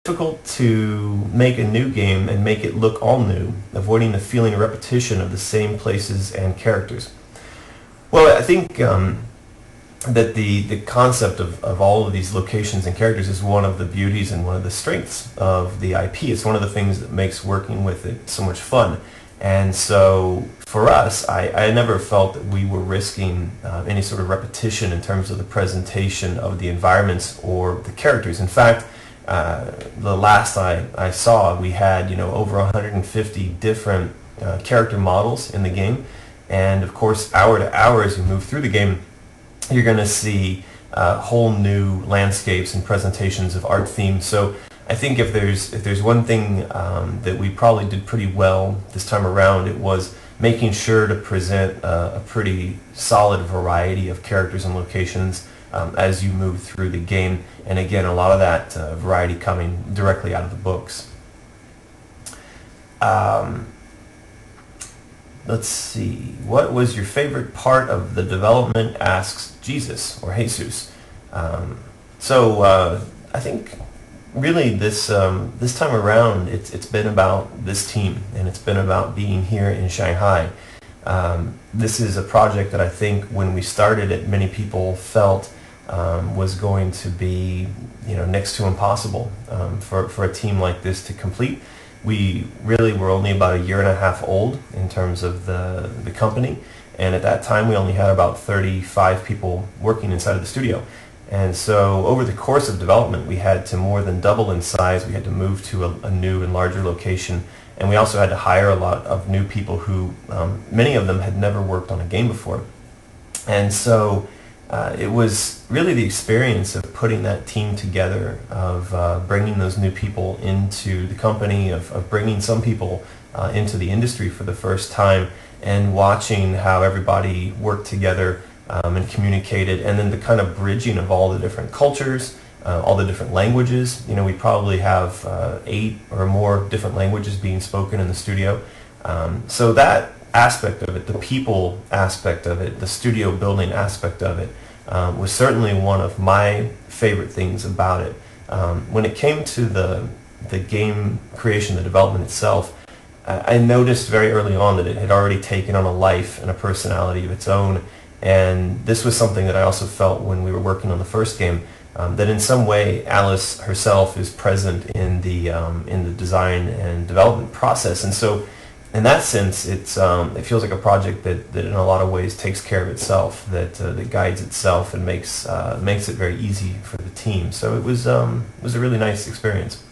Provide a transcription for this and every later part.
difficult to make a new game and make it look all new, avoiding the feeling of repetition of the same places and characters? Well, I think that the concept of all of these locations and characters is one of the beauties and one of the strengths of the IP. It's one of the things that makes working with it so much fun. And so for us, I never felt that we were risking any sort of repetition in terms of the presentation of the environments or the characters. In fact, the last I saw, we had over 150 different character models in the game. And of course, hour to hour as you move through the game, you're going to see whole new landscapes and presentations of art themes. So I think if there's one thing that we probably did pretty well this time around, it was making sure to present a pretty solid variety of characters and locations as you move through the game. And again, a lot of that variety coming directly out of the books. Let's see. What was your favorite part of the development? Asks Jesus or Jesus. I think really this time around, it's been about this team, and it's been about being here in Shanghai. This is a project that I think when we started it, many people felt was going to be next to impossible for a team like this to complete. We really were only about a year and a half old in terms of the company, and at that time we only had about 35 people working inside of the studio. And so over the course of development, we had to more than double in size. We had to move to a new and larger location, and we also had to hire a lot of new people who, many of them had never worked on a game before. And so it was really the experience of putting that team together, of bringing those new people into the company, of bringing some people into the industry for the first time, and watching how everybody worked together and communicated, and then the kind of bridging of all the different cultures, all the different languages. We probably have 8 or more different languages being spoken in the studio. So that aspect of it, the people aspect of it, the studio building aspect of it, was certainly one of my favorite things about it. When it came to the game creation, the development itself, I noticed very early on that it had already taken on a life and a personality of its own. And this was something that I also felt when we were working on the first game, that in some way Alice herself is present in the design and development process. And so in that sense, it feels like a project that in a lot of ways takes care of itself, that guides itself and makes it very easy for the team. So it was a really nice experience.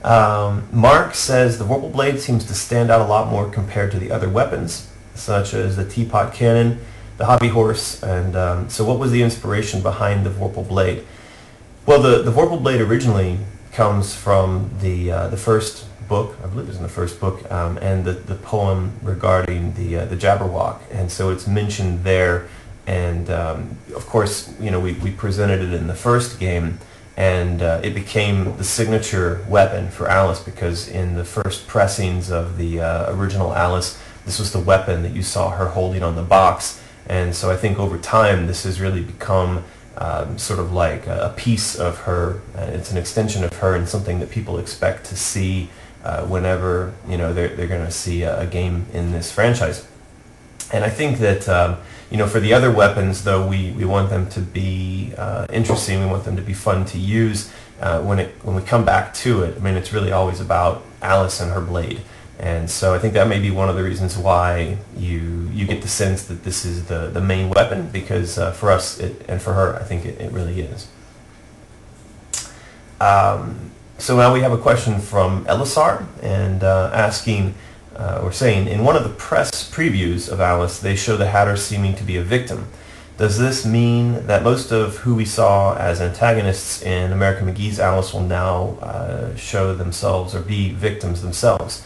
Mark says the Vorpal Blade seems to stand out a lot more compared to the other weapons, such as the teapot cannon, the hobby horse, and so what was the inspiration behind the Vorpal Blade? Well, the Vorpal Blade originally comes from the first book, I believe it was in the first book, and the poem regarding the Jabberwock, and so it's mentioned there. And of course, we presented it in the first game, and it became the signature weapon for Alice, because in the first pressings of the original Alice, this was the weapon that you saw her holding on the box. And so I think over time this has really become sort of like a piece of her. It's an extension of her, and something that people expect to see whenever they're going to see a game in this franchise. And I think that for the other weapons, though, we want them to be interesting. We want them to be fun to use. When we come back to it, I mean, it's really always about Alice and her blade. And so I think that may be one of the reasons why you get the sense that this is the main weapon, because for us and for her, I think it really is. So now we have a question from Elisar, and asking, or saying, in one of the press previews of Alice, they show the Hatter seeming to be a victim. Does this mean that most of who we saw as antagonists in American McGee's Alice will now show themselves or be victims themselves?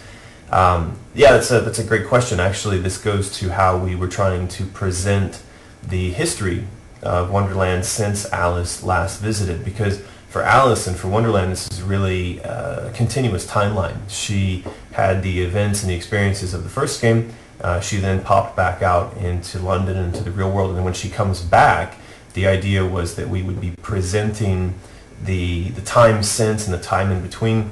Yeah, that's a great question. Actually, this goes to how we were trying to present the history of Wonderland since Alice last visited, because for Alice and for Wonderland, this is really a continuous timeline. She had the events and the experiences of the first game. She then popped back out into London, into the real world, and when she comes back, the idea was that we would be presenting the time since and the time in between.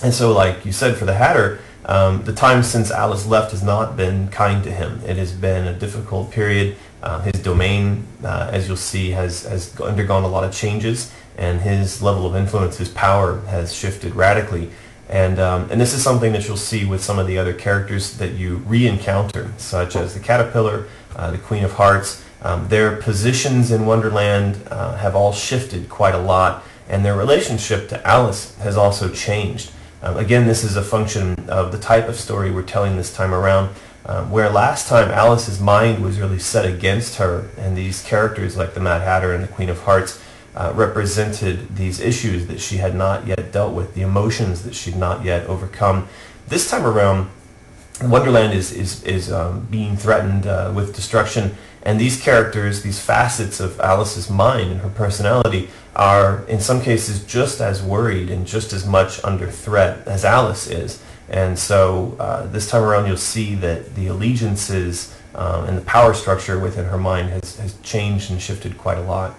And so, like you said, for the Hatter, the time since Alice left has not been kind to him. It has been a difficult period. His domain, as you'll see, has undergone a lot of changes, and his level of influence, his power, has shifted radically. And this is something that you'll see with some of the other characters that you re-encounter, such as the Caterpillar, the Queen of Hearts. Their positions in Wonderland have all shifted quite a lot, and their relationship to Alice has also changed. Again, this is a function of the type of story we're telling this time around, where last time Alice's mind was really set against her, and these characters like the Mad Hatter and the Queen of Hearts represented these issues that she had not yet dealt with, the emotions that she'd not yet overcome. This time around, Wonderland is being threatened with destruction, and these characters, these facets of Alice's mind and her personality, are in some cases just as worried and just as much under threat as Alice is. And so this time around you'll see that the allegiances and the power structure within her mind has changed and shifted quite a lot.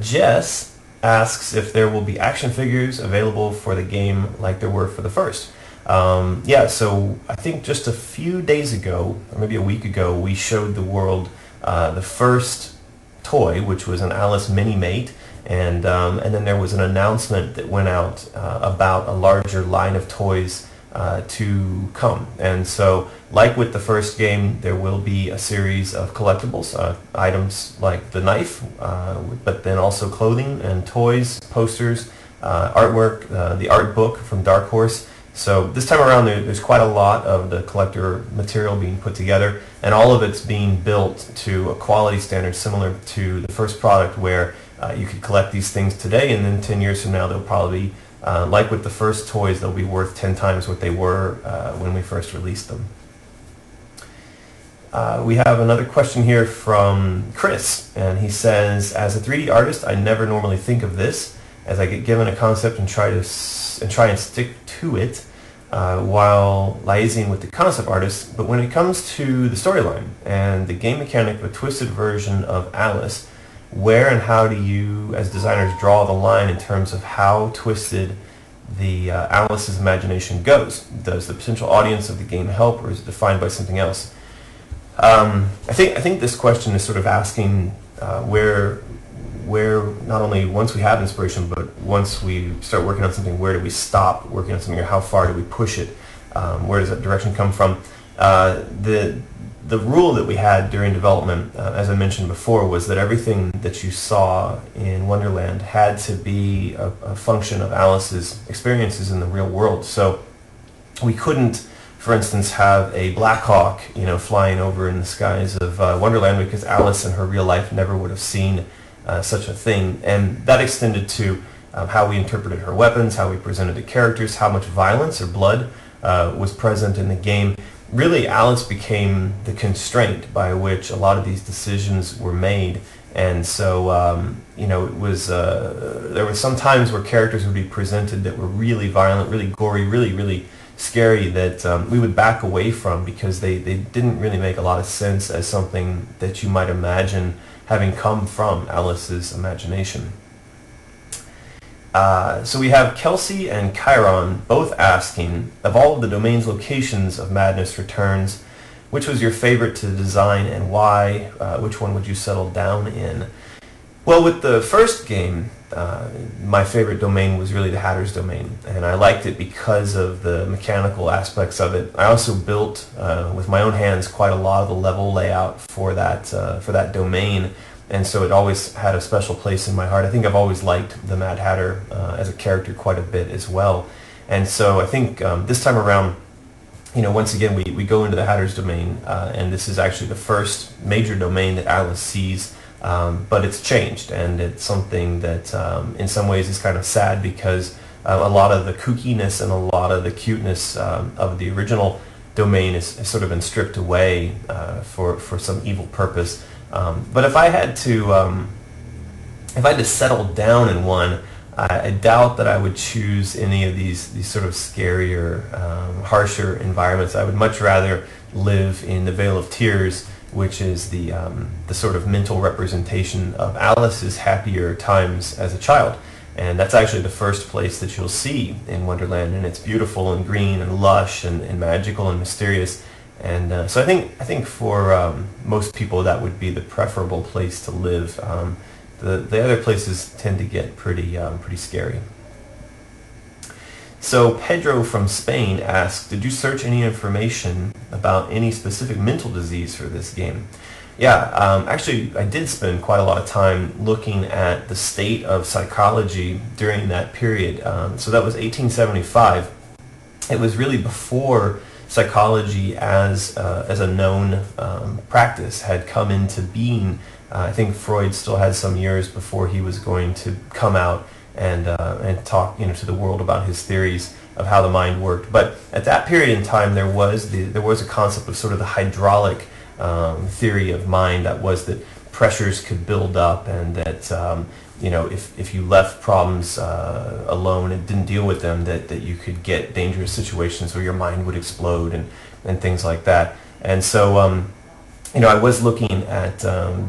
Jess asks if there will be action figures available for the game like there were for the first. Yeah, so I think just a few days ago, or maybe a week ago, we showed the world the first toy, which was an Alice Mini-Mate, and then there was an announcement that went out about a larger line of toys to come. And so, like with the first game, there will be a series of collectibles, items like the knife, but then also clothing and toys, posters, artwork, the art book from Dark Horse. So this time around there's quite a lot of the collector material being put together, and all of it's being built to a quality standard similar to the first product, where you could collect these things today, and then 10 years from now they'll probably be, like with the first toys, they'll be worth 10 times what they were when we first released them. We have another question here from Chris, and he says, as a 3D artist, I never normally think of this, as I get given a concept and try and stick to it while liaising with the concept artist. But when it comes to the storyline and the game mechanic of a twisted version of Alice, where and how do you, as designers, draw the line in terms of how twisted the Alice's imagination goes? Does the potential audience of the game help, or is it defined by something else? I think this question is sort of asking where not only once we have inspiration, but once we start working on something, where do we stop working on something, or how far do we push it? Where does that direction come from? The rule that we had during development, as I mentioned before, was that everything that you saw in Wonderland had to be a function of Alice's experiences in the real world. So we couldn't, for instance, have a Black Hawk, flying over in the skies of Wonderland, because Alice in her real life never would have seen such a thing. And that extended to how we interpreted her weapons, how we presented the characters, how much violence or blood was present in the game. Really, Alice became the constraint by which a lot of these decisions were made. And so, it was there were some times where characters would be presented that were really violent, really gory, really, really scary, that we would back away from, because they didn't really make a lot of sense as something that you might imagine having come from Alice's imagination. So we have Kelsey and Chiron both asking, of all of the domain's locations of Madness Returns, which was your favorite to design and why? Which one would you settle down in? Well, with the first game, my favorite domain was really the Hatter's domain, and I liked it because of the mechanical aspects of it. I also built with my own hands quite a lot of the level layout for that domain, and so it always had a special place in my heart. I think I've always liked the Mad Hatter as a character quite a bit as well, and so I think this time around, once again we go into the Hatter's domain, and this is actually the first major domain that Alice sees. But it's changed, and it's something that in some ways is kind of sad, because a lot of the kookiness and a lot of the cuteness of the original domain has sort of been stripped away for some evil purpose. But if I had to settle down in one, I doubt that I would choose any of these sort of scarier, harsher environments. I would much rather live in the Vale of Tears which is the sort of mental representation of Alice's happier times as a child. And that's actually the first place that you'll see in Wonderland, and it's beautiful and green and lush and magical and mysterious. And so I think for most people that would be the preferable place to live. The other places tend to get pretty scary. So Pedro from Spain asks, did you search any information about any specific mental disease for this game? Yeah, actually I did spend quite a lot of time looking at the state of psychology during that period. So that was 1875. It was really before psychology as a known practice had come into being. I think Freud still had some years before he was going to come out and talk to the world about his theories of how the mind worked. But at that period in time, there was a concept of sort of the hydraulic theory of mind, that was that pressures could build up, and that if you left problems alone and didn't deal with them, that you could get dangerous situations where your mind would explode and things like that. And so I was looking at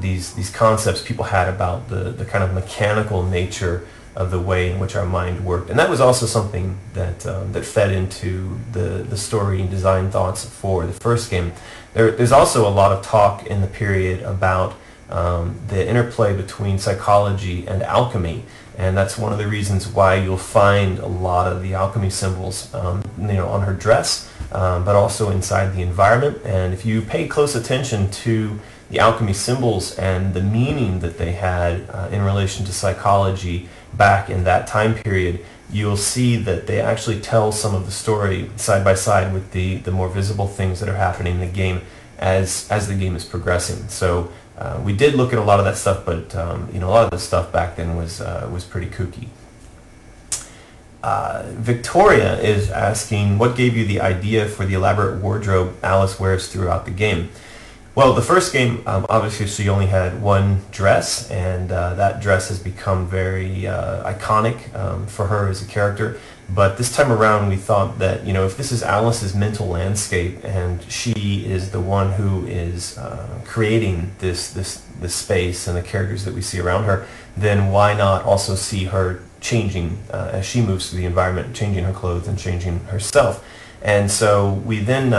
these concepts people had about the kind of mechanical nature of the way in which our mind worked, and that was also something that fed into the story and design thoughts for the first game. There's also a lot of talk in the period about the interplay between psychology and alchemy, and that's one of the reasons why you'll find a lot of the alchemy symbols on her dress, but also inside the environment. And if you pay close attention to the alchemy symbols and the meaning that they had in relation to psychology back in that time period, you'll see that they actually tell some of the story side by side with the more visible things that are happening in the game as the game is progressing. So we did look at a lot of that stuff, but a lot of the stuff back then was pretty kooky. Victoria is asking, what gave you the idea for the elaborate wardrobe Alice wears throughout the game? Well, the first game, obviously, she only had one dress, and that dress has become very iconic for her as a character. But this time around, we thought that, if this is Alice's mental landscape, and she is the one who is creating this space and the characters that we see around her, then why not also see her changing as she moves through the environment, changing her clothes and changing herself. And so we then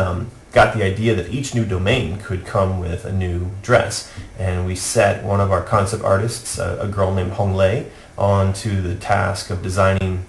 got the idea that each new domain could come with a new dress, and we set one of our concept artists, a girl named Hong Lei, onto the task of designing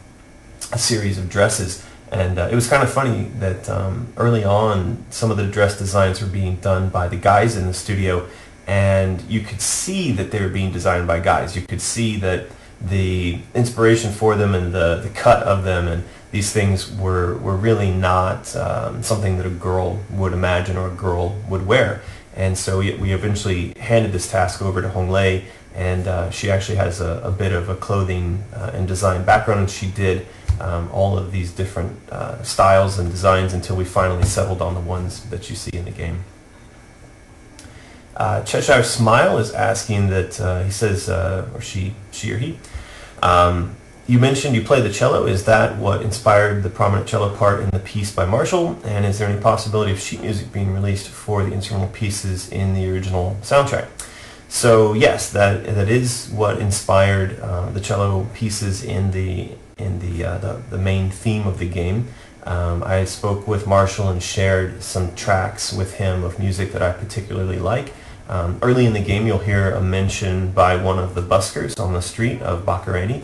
a series of dresses. And it was kind of funny that early on some of the dress designs were being done by the guys in the studio, and you could see that they were being designed by guys. You could see that the inspiration for them and the cut of them and these things were really not something that a girl would imagine or a girl would wear. And so we eventually handed this task over to Hong Lei, and she actually has a bit of a clothing and design background, and she did all of these different styles and designs until we finally settled on the ones that you see in the game. Cheshire Smile is asking that, he says, or she or he, you mentioned you play the cello. Is that what inspired the prominent cello part in the piece by Marshall? And is there any possibility of sheet music being released for the instrumental pieces in the original soundtrack? So yes, that is what inspired the cello pieces in the main theme of the game. I spoke with Marshall and shared some tracks with him of music that I particularly like. Early in the game, you'll hear a mention by one of the buskers on the street of Baccarani.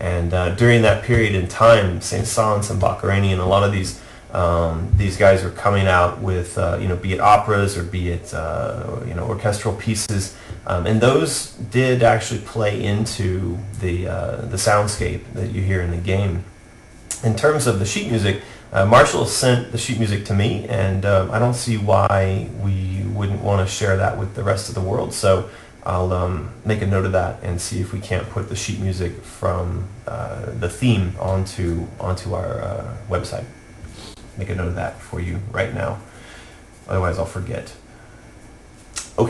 And during that period in time, Saint-Saëns and Baccarani and a lot of these guys were coming out with, be it operas or be it, orchestral pieces. And those did actually play into the soundscape that you hear in the game. In terms of the sheet music, Marshall sent the sheet music to me, and I don't see why we wouldn't want to share that with the rest of the world. So I'll make a note of that and see if we can't put the sheet music from the theme onto our website. Make a note of that for you right now. Otherwise, I'll forget.